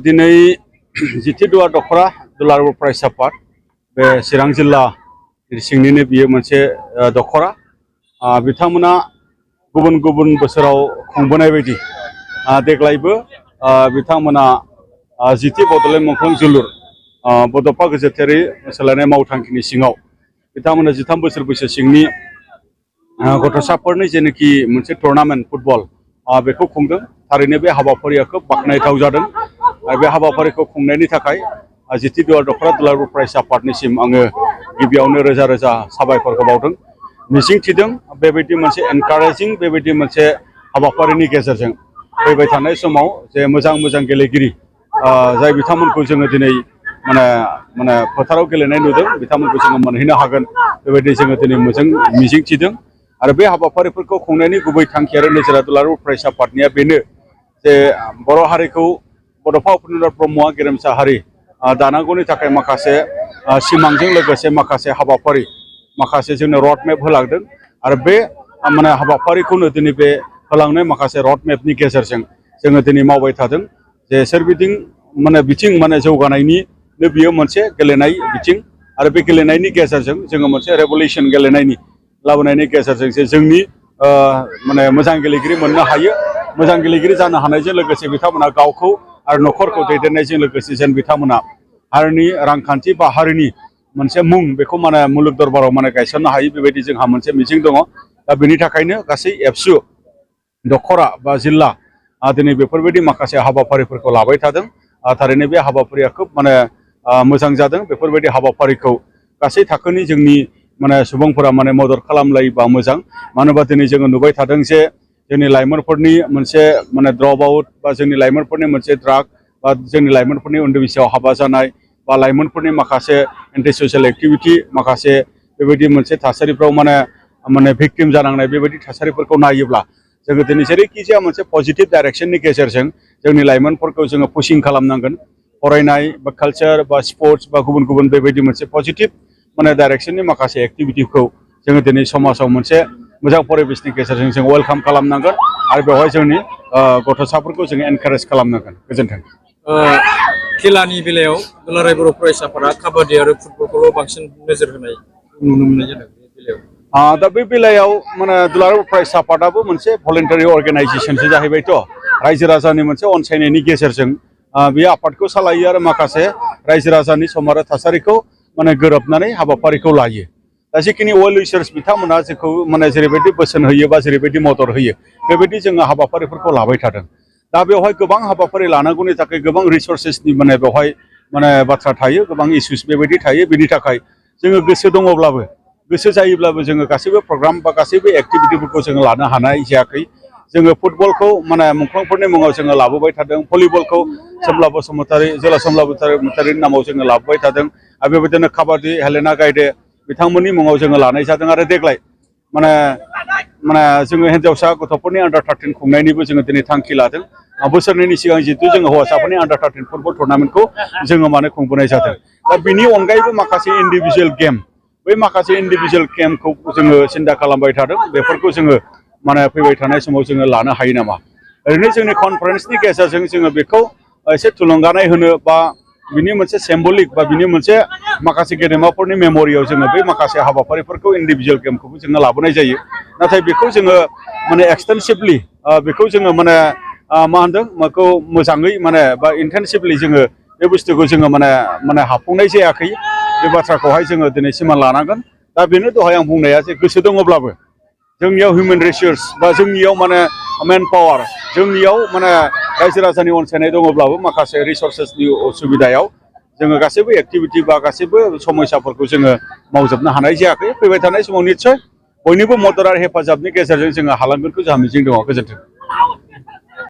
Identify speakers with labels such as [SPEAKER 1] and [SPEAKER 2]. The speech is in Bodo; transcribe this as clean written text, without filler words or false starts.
[SPEAKER 1] दिनै जितिदुवा दखरा दुलाराय फरायसा आफाद बे चिरां जिल्ला सिंनिनो बियो मोनसे दखरा बिथांमोना गुबुन गुबुन बोसोराव खुंबोनाय बायदि देग्लायबो बिथांमोना जिति बड'लेण्ड मुंख्लं जोलुर बड'फा गेजेरारि सोलायनाय मावथांखिनि सिङाव बिथांमोना 13 बोसोर बैसो सिंनि गथ'साफोरनि जेनाखि मोनसे टुर्नामेन्ट फुटबल बेखौ खुंदों। थारैनो बे हाबाफारिया खोब बाख्नायथाव जादों आरो बे हाबाफारिखौ खुंनायनि थाखाय जितिदुवा दखरा दुलाराय फरायसा आफादनिसिम आङो गिबियावनो रोजा रोजा साबायखरखौ बावदों। मिजिं थिदों बेबायदि मोनसे एनकारेजिं बेबायदि मोनसे हाबाफारिनि गेजेरजों फैबाय थानाय समाव जे मोजां मोजां गेलेगिरि जाय बिथांमोनखौ जोङो दिनै माने फोथाराव गेलेनाय नुदों बिथांमोनखौ जोङो मोनहैनो हागोन बेबायदि जोङो दिनै मोजां मिजिं थिदों। आरो बे हाबाफारिफोरखौ खुंनायनि गुबै थांखि आरो नोजोरा दुलाराय फरायसा आफादनिया बेनो जे बर' हारिखौ बड'फा उपेन्द्रनाथ ब्रह्मआ गेरेमसा हारि दानांगौनि थाखाय माखासे सिमांजों लोगोसे माखासे हाबाफारि माखासे जोंनो रड मेप होलांदों आरो बे हाबाफारिखौनो दिनै बे होलांनाय माखासे रड मेपनि गेजेरजों जोङो दिनै मावबाय थादों। जे सोरबिथिं बिथिं जौगानायनि बियो मोनसे गेलेनाय बिथिं आरो बे गेलेनायनि गेजेरजों जोङो मोनसे रेभलिउसन गेलेनायनि लाबोनायनि गेजेरजों जे जोंनि मोजां गेलेगिरि मोननो हायो। मोजां गेलेगिरि जानो हानायजों लोगोसे बिथांमोना गावखौ आरो न'खरखौ दैदेननायजों लोगोसे जेन बिथांमोना हारिनि रांखान्थि बा हारिनि मोनसे मुं बेखौ मुलुग दरबाराव गायसननो हायो बेबायदि जोंहा मोनसे मिजिं दङ। दा बेनि थाखायनो गासै एबसु दखरा बा जिल्ला दिनै बेफोरबायदि माखासे हाबाफारिफोरखौ लाबाय थादों। थारैनो बे हाबाफारिया खोब मोजां जादों। बेफोरबायदि हाबाफारिखौ गासै थाखोनि जोंनि सुबुंफोरा मदद खालामलायोबा मोजां। मानो होनबा दिनै जोङो नुबाय थादों जे जोंनि लाइमोनफोरनि मोनसे ड्रप आउट बा जोंनि लाइमोनफोरनि मोनसे ड्राग बा जोंनि लाइमोनफोरनि उन्दै बैसोआव हाबा जानाय बा लाइमोनफोरनि माखासे एन्टि ससियेल एक्टिभिटि माखासे बेबायदि मोनसे थासारिफ्राव भिक्टिम जानांनाय बेबायदि थासारिफोरखौ नायोब्ला जोङो दिनै जेरैखि जाया मोनसे पजिटिभ डाइरेक्सननि गेजेरजों जोंनि लाइमोनफोरखौ जोङो पुशिं खालामनांगोन। फरायनाय बा कालचार बा स्पर्ट्स बा गुबुन गुबुन बेबायदि मोनसे पजिटिभ डाइरेक्सननि माखासे एक्टिभिटिखौ जोङो दिनै समाजाव मोनसे मोजां परिबेसनि गेजेरजों जों वेलकाम खालामनांगोन आरो बेवहाय जोंनि गथ'साफोरखौ जोङो एनकारेज खालामनांगोन। गोजोन्थों।
[SPEAKER 2] खेलानि बेलायाव दुलाराय बर' फरायसा आफादा काबादि आरो फुटबलखौल' बांसिन नोजोर होनाय नुनो मोननाय जादों बे बेलायाव।
[SPEAKER 1] दा बे बेलायाव दुलाराय फरायसा आफादाबो मोनसे भलेन्टारि अर्गेनाइजेसनसो जाहैबायथ'। रायजो राजानि मोनसे अनसायनायनि गेजेरजों बे आफादखौ सालायो आरो माखासे रायजो राजानि सम आरो थासारिखौ गोरोबनानै हाबाफारिखौ लायो। दा जिखिनि वेल उइसार्स बिथांमोना जेखौ जेरैबायदि बोसोन होयो बा जेरैबायदि मदद होयो बेबायदि जोङो हाबाफारिफोरखौ लाबाय थादों। दा बेवहाय गोबां हाबाफारि लानांगौनि थाखाय गोबां रिसर्सेसनि बेवहाय बाथ्रा थायो, गोबां इस्युस बेबायदि थायो। बेनि थाखाय जोङो गोसो दङब्लाबो गोसो जायोब्लाबो जोङो गासैबो प्रग्राम बा गासैबो एक्टिभिटिफोरखौ जोङो लानो हानाय जायाखै। जोङो फुटबलखौ मुंख्लंफोरनि मुङाव जोङो लाबोबाय थादों। भलिबलखौ सोमब्ला बसुमतारी जोला सोमब्ला बसुमतारीनि नामाव जोङो लाबोबाय थादों आरो बेबायदिनो काबादि हेलेना गायदे बिथांमोननि मुङाव जोङो लानाय जादों। आरो देग्लाय जोङो हिन्जावसा गथ'फोरनि आन्डार 13 खुंनायनिबो जोङो दिनै थांखि लादों। बोसोरनैनि सिगां जितु जोङो हौवासाफोरनि आन्डार 13 फुटबल टुर्नामेन्टखौ जोङो खुंबोनाय जादों। दा बिनि अनगायैबो माखासे इन्डिभिजुवेल गेम बै माखासे इन्डिभिजुवेल गेमखौ जोङो सिन्था खालामबाय थादों। बेफोरखौ जोङो फैबाय थानाय समाव जोङो लानो हायो नामा। ओरैनो जोंनि कनफारेन्सनि गेजेरजों जोङो बेखौ एसे थुलुंगानाय होनो बा बिनि मोनसे सिम्बलिक बा बिनि मोनसे माखासे गेदेमाफोरनि मेम'रियाव जोङो बै माखासे हाबाफारिफोरखौ इन्डिभिजुवेल गेमखौबो जोङो लाबोनाय जायो। नाथाय बेखौ जोङो एक्सटेन्सिभलि बेखौ जोङो बेखौ मोजाङै बा इन्टेन्सिभलि जोङो बे बुस्थुखौ जोङो हाफुंनाय जायाखै। बे बाथ्राखौहाय जोङो दिनैसिम लानांगोन। दा बेनो दहाय आं बुंनाया जे गोसो दङब्लाबो जोंनियाव हिउमेन रिसोर्स बा जोंनियाव मेन पावार जोंनियाव रायजो राजानि अनसायनाय दङब्लाबो माखासे रिसर्सेसनि असुबिदायाव जोङो गासैबो एक्टिभिटि बा गासैबो समयसाफोरखौ जोङो मावजोबनो हानाय जायाखै। फैबाय थानाय समाव निस्सय बयनिबो मदद आरो हेफाजाबनि गेजेरजों जोङो हालांगोनखौ जोंहा मिजिं दङ। गोजोन्थों।